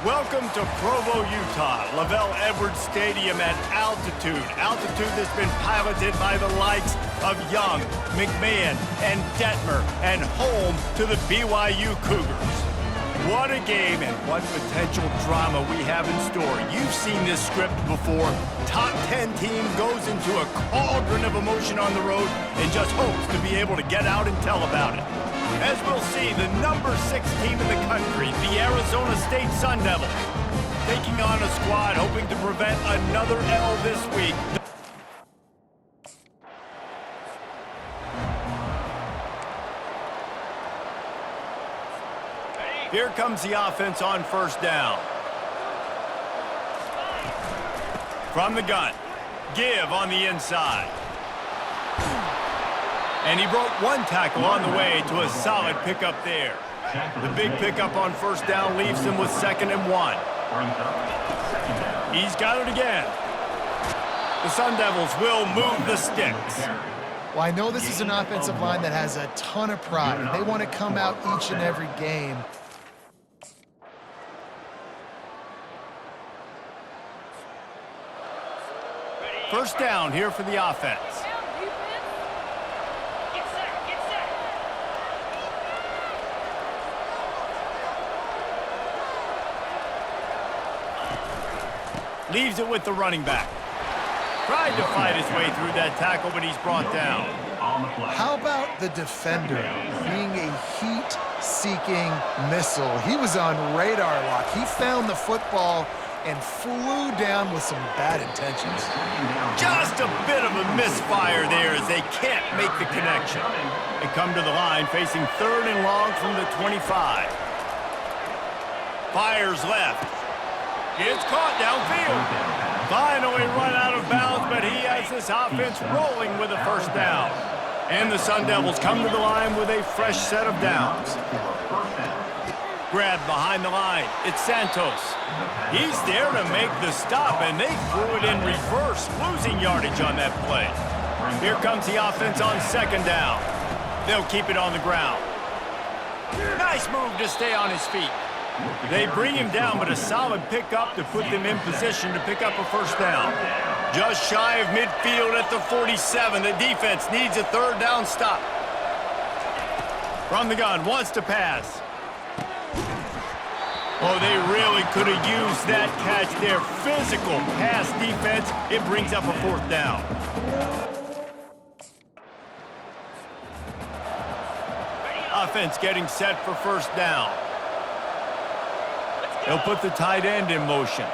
Welcome to Provo, Utah, Lavelle Edwards Stadium at altitude. Altitude that's been piloted by the likes of Young, McMahon, and Detmer, and home to the BYU Cougars. What a game and what potential drama we have in store. You've seen this script before. Top 10 team goes into a cauldron of emotion on the road and just hopes to be able to get out and tell about it. As we'll see, the number 6 team in the country, the Arizona State Sun Devils, taking on a squad hoping to prevent another L this week. Here comes the offense on first down. From the gun, Give on the inside. And he broke one tackle on the way to a solid pickup there. The big pickup on first down leaves him with 2nd and 1. He's got it again. The Sun Devils will move the sticks. Well, I know this is an offensive line that has a ton of pride. They want to come out each and every game. First down here for the offense. Leaves it with the running back. Tried to fight his way through that tackle, but he's brought down. How about the defender being a heat-seeking missile? He was on radar lock. He found the football and flew down with some bad intentions. Just a bit of a misfire there as they can't make the connection. They come to the line facing 3rd and long from the 25. Fires left. It's caught downfield. Finally run out of bounds, but he has this offense rolling with a first down. And the Sun Devils come to the line with a fresh set of downs. Grab behind the line. It's Santos. He's there to make the stop, and they threw it in reverse, losing yardage on that play. Here comes the offense on 2nd down. They'll keep it on the ground. Nice move to stay on his feet. They bring him down, but a solid pickup to put them in position to pick up a first down. Just shy of midfield at the 47. The defense needs a 3rd down stop. From the gun, wants to pass. Oh, they really could have used that catch there. Physical pass defense. It brings up a 4th down. Offense getting set for first down. They'll put the tight end in motion.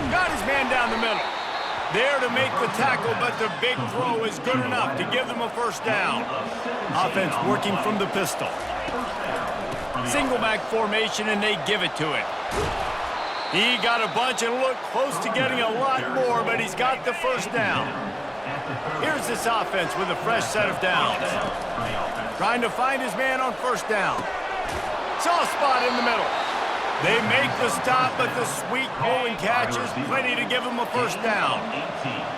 Got his man down the middle. There to make the tackle, but the big throw is good enough to give them a first down. Offense working from the pistol. Single back formation, and they give it to him. He got a bunch and looked close to getting a lot more, but he's got the first down. Here's this offense with a fresh set of downs. Trying to find his man on first down. Soft spot in the middle. They make the stop, but the sweet rolling catch is plenty to give them a first down.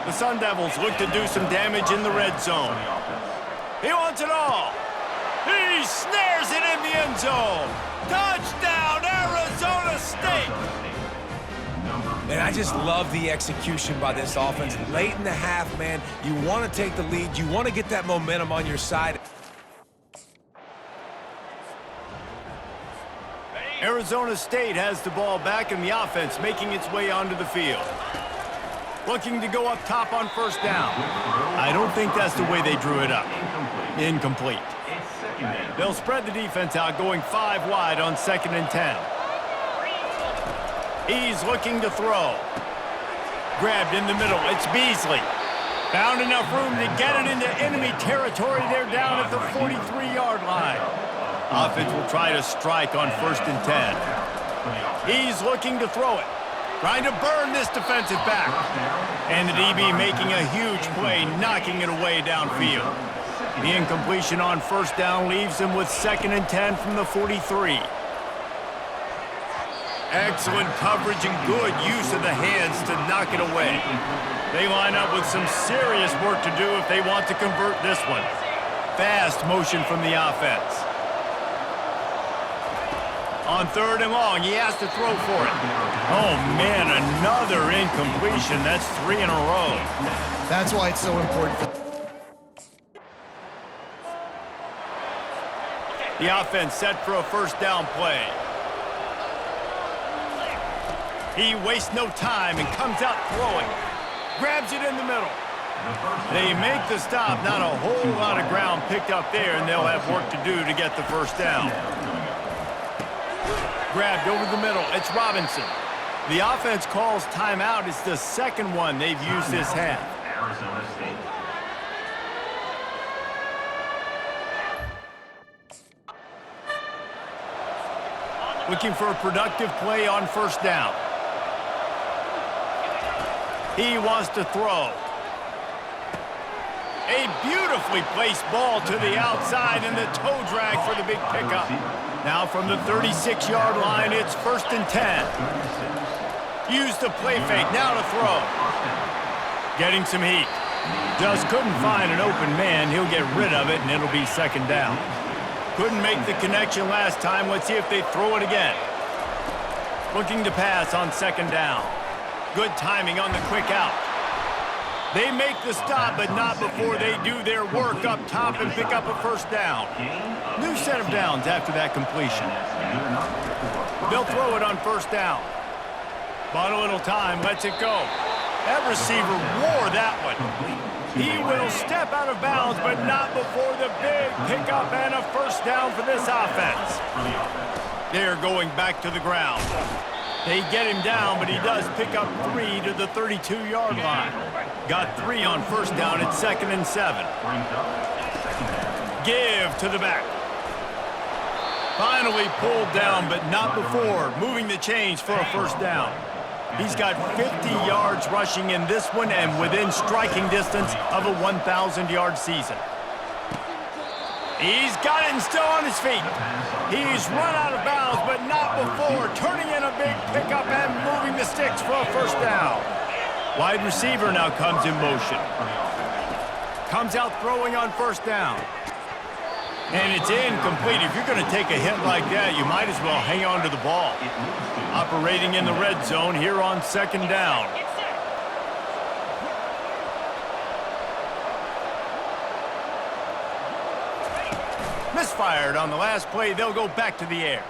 The Sun Devils look to do some damage in the red zone. He wants it all. He snares it in the end zone. Touchdown, Arizona State! And I just love the execution by this offense. Late in the half, man, you want to take the lead. You want to get that momentum on your side. Arizona State has the ball back, and the offense making its way onto the field. Looking to go up top on first down. I don't think that's the way they drew it up. Incomplete. They'll spread the defense out, going 5 wide on 2nd and 10. He's looking to throw. Grabbed in the middle. It's Beasley. Found enough room to get it into enemy territory. They're down at the 43-yard line. Offense will try to strike on 1st and 10. He's looking to throw it. Trying to burn this defensive back. And the DB making a huge play, knocking it away downfield. The incompletion on first down leaves him with 2nd and 10 from the 43. Excellent coverage and good use of the hands to knock it away. They line up with some serious work to do if they want to convert this one. Fast motion from the offense. On 3rd and long, he has to throw for it. Oh, man, another incompletion. That's 3 in a row. That's why it's so important for The offense set for a first down play. He wastes no time and comes out throwing. Grabs it in the middle. They make the stop. Not a whole lot of ground picked up there, and they'll have work to do to get the first down. Grabbed over the middle. It's Robinson. The offense calls timeout. It's the second one they've used this half. Arizona State. Looking for a productive play on first down. He wants to throw. A beautifully placed ball to the outside and the toe drag for the big pickup. Now from the 36-yard line, it's 1st and 10. Use the play fake, now to throw. Getting some heat. Just couldn't find an open man. He'll get rid of it, and it'll be 2nd down. Couldn't make the connection last time. Let's see if they throw it again. Looking to pass on 2nd down. Good timing on the quick out. They make the stop, but not before they do their work up top and pick up a first down. New set of downs after that completion. They'll throw it on first down. Bought a little time, lets it go. That receiver wore that one. He will step out of bounds, but not before the big pickup and a first down for this offense. They're going back to the ground. They get him down, but he does pick up 3 to the 32-yard line. Got 3 on first down at 2nd and 7. Give to the back. Finally pulled down, but not before moving the chains for a first down. He's got 50 yards rushing in this one and within striking distance of a 1,000-yard season. He's got it and still on his feet. He's run out of bounds, but not before turning in a big pickup and moving the sticks for a first down. Wide receiver now comes in motion. Comes out throwing on first down. And it's incomplete. If you're going to take a hit like that, you might as well hang on to the ball. Operating in the red zone here on 2nd down. Misfired on the last play. They'll go back to the air.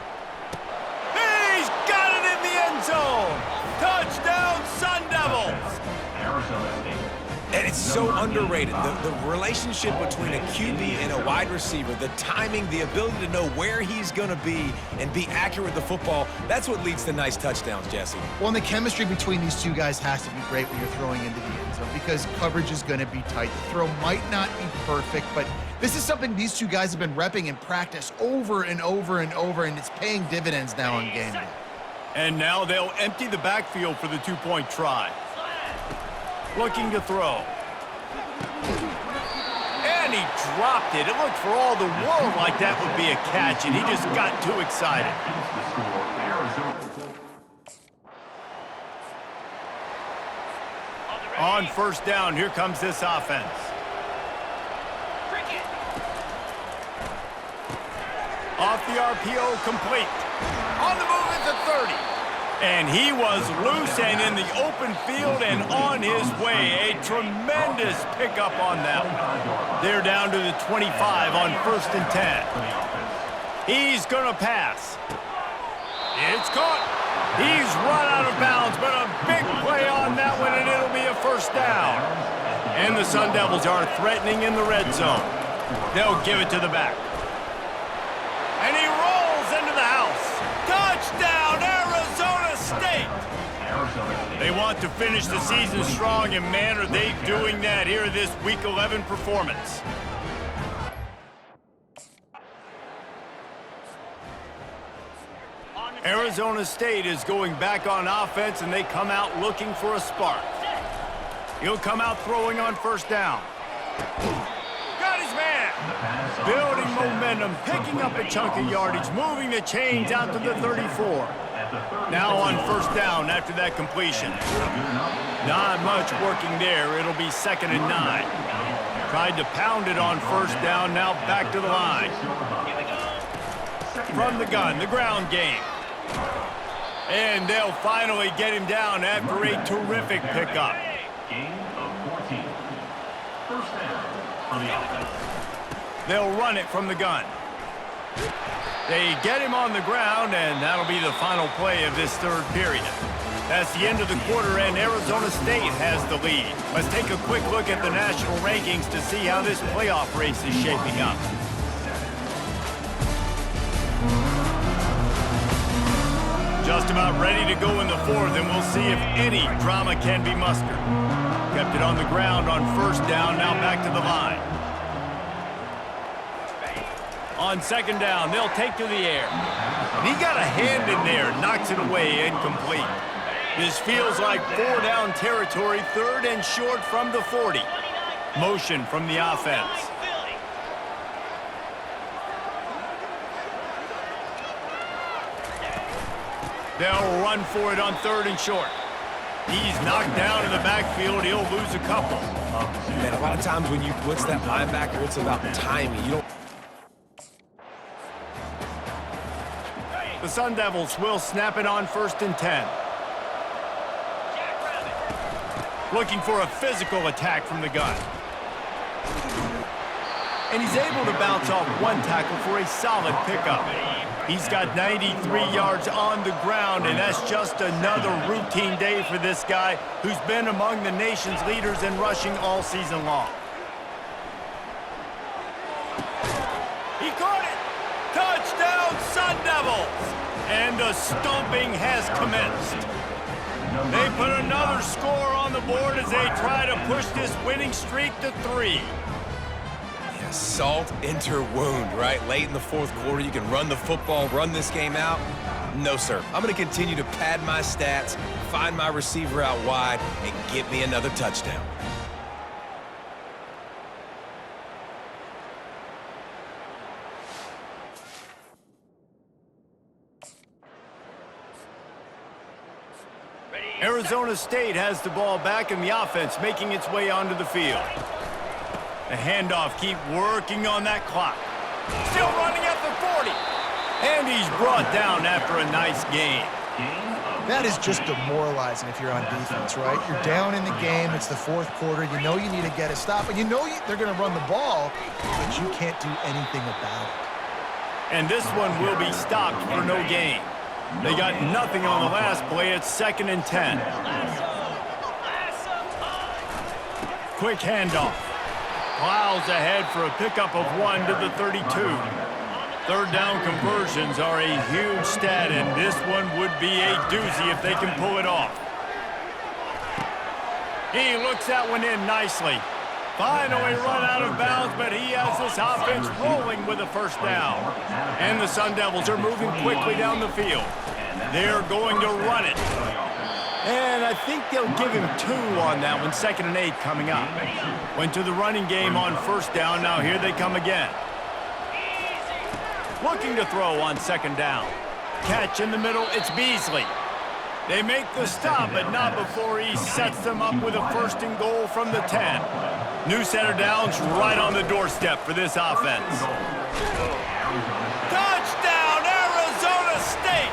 He's got it in the end zone. Touchdown, Sun Devils. Arizona State. And it's so underrated. The relationship between a QB and a wide receiver, the timing, the ability to know where he's going to be and be accurate with the football, that's what leads to nice touchdowns, Jesse. Well, and the chemistry between these two guys has to be great when you're throwing into the end zone because coverage is going to be tight. The throw might not be perfect, but this is something these two guys have been repping in practice over and over and over, and it's paying dividends now on game day. And now they'll empty the backfield for the two-point try. Looking to throw. And he dropped it. It looked for all the world like that would be a catch, and he just got too excited. On first down, here comes this offense. Off the RPO, complete. On the move at the 30. And he was loose and in the open field and on his way. A tremendous pickup on that one. They're down to the 25 on 1st and 10. He's going to pass. It's caught. He's run out of bounds, but a big play on that one, and it'll be a first down. And the Sun Devils are threatening in the red zone. They'll give it to the back. And he rolls into the house. Touchdown, Arizona State! They want to finish the season strong, and man, are they doing that here this Week 11 performance. Arizona State is going back on offense, and they come out looking for a spark. He'll come out throwing on first down. Got his man. Building momentum, picking up a chunk of yardage, moving the chains out to the 34. Now on first down after that completion. Not much working there. It'll be 2nd and 9. Tried to pound it on first down, now back to the line. From the gun, the ground game. And they'll finally get him down after a terrific pickup. Gain of 14. First down for the offense. They'll run it from the gun. They get him on the ground, and that'll be the final play of this third period. That's the end of the quarter, and Arizona State has the lead. Let's take a quick look at the national rankings to see how this playoff race is shaping up. Just about ready to go in the fourth, and we'll see if any drama can be mustered. Kept it on the ground on first down, now back to the line. On second down, they'll take to the air. And he got a hand in there, knocks it away, incomplete. This feels like 4-down territory, third and short from the 40. Motion from the offense. They'll run for it on third and short. He's knocked down in the backfield. He'll lose a couple. Man, a lot of times when you blitz that linebacker, it's about timing. You don't. The Sun Devils will snap it on first and 10. Looking for a physical attack from the gun. And he's able to bounce off one tackle for a solid pickup. He's got 93 yards on the ground, and that's just another routine day for this guy who's been among the nation's leaders in rushing all season long. He caught it! Touchdown, Sun Devils! And the stomping has commenced. They put another score on the board as they try to push this winning streak to 3. Yeah, salt into wound, right? Late in the fourth quarter, you can run the football, run this game out. No, sir. I'm going to continue to pad my stats, find my receiver out wide, and get me another touchdown. Arizona State has the ball back in the offense, making its way onto the field. The handoff, keep working on that clock. Still running at the 40. And he's brought down after a nice gain. That is just demoralizing if you're on defense, right? You're down in the game. It's the fourth quarter. You know you need to get a stop, and you know they're going to run the ball, but you can't do anything about it. And this one will be stopped for no gain. They got nothing on the last play. It's second and 10. Quick handoff. Plows ahead for a pickup of 1 to the 32. Third down conversions are a huge stat, and this one would be a doozy if they can pull it off. He looks that one in nicely. Finally run out of bounds, but he has this offense rolling with a first down. And the Sun Devils are moving quickly down the field. They're going to run it. And I think they'll give him 2 on that one, second and 8 coming up. Went to the running game on first down, now here they come again. Looking to throw on second down. Catch in the middle, it's Beasley. They make the stop, but not before he sets them up with a first and goal from the 10. New set of downs right on the doorstep for this offense. Touchdown, Arizona State!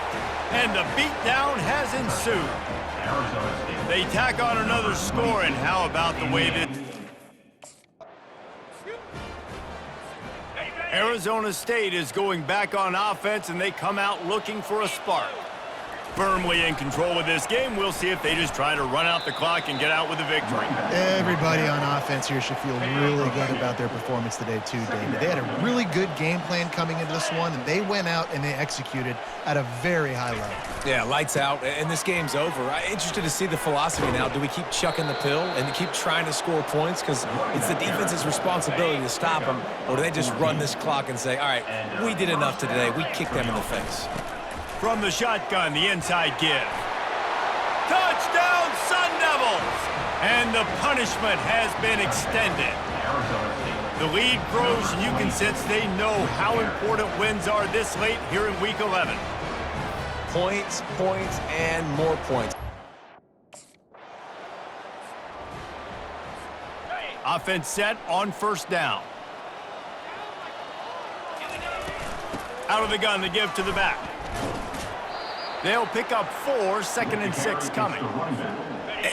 And the beatdown has ensued. They tack on another score, and how about the way that Arizona State is going back on offense, and they come out looking for a spark. Firmly in control of this game. We'll see if they just try to run out the clock and get out with a victory. Everybody on offense here should feel really good about their performance today too, David. They had a really good game plan coming into this one, and they went out and they executed at a very high level. Yeah, lights out, and this game's over. I'm interested to see the philosophy now. Do we keep chucking the pill and keep trying to score points? Because it's the defense's responsibility to stop them, or do they just run this clock and say, all right, we did enough today. We kicked them in the face. From the shotgun, the inside give. Touchdown, Sun Devils! And the punishment has been extended. The lead grows, and you can sense they know how important wins are this late here in Week 11. Points, points, and more points. Offense set on first down. Out of the gun, the give to the back. They'll pick up 4, 2nd and 6 coming.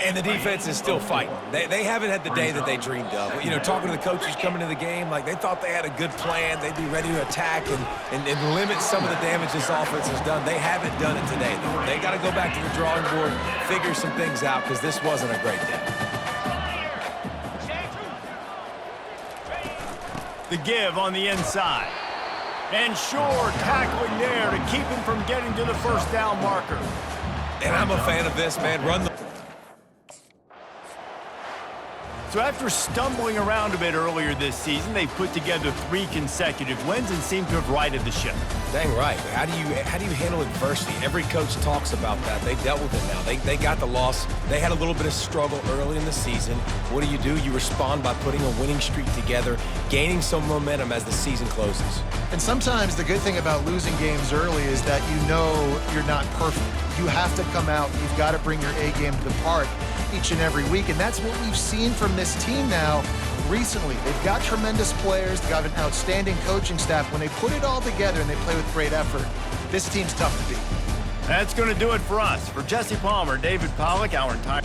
And the defense is still fighting. They haven't had the day that they dreamed of. You know, talking to the coaches coming to the game, like they thought they had a good plan. They'd be ready to attack and limit some of the damage this offense has done. They haven't done it today, though. They got to go back to the drawing board, figure some things out, because this wasn't a great day. The give on the inside. And Shore tackling there to keep him from getting to the first down marker. And I'm a fan of this, man. Run the... So after stumbling around a bit earlier this season, they've put together 3 consecutive wins and seem to have righted the ship. Dang right. How do you handle adversity? Every coach talks about that. They dealt with it now. They got the loss. They had a little bit of struggle early in the season. What do? You respond by putting a winning streak together, gaining some momentum as the season closes. And sometimes the good thing about losing games early is that you know you're not perfect. You have to come out. You've got to bring your A game to the park each and every week, and that's what we've seen from this team now recently. They've got tremendous players. They've got an outstanding coaching staff. When they put it all together and they play with great effort, this team's tough to beat. That's going to do it for us. For Jesse Palmer, David Pollack, our entire...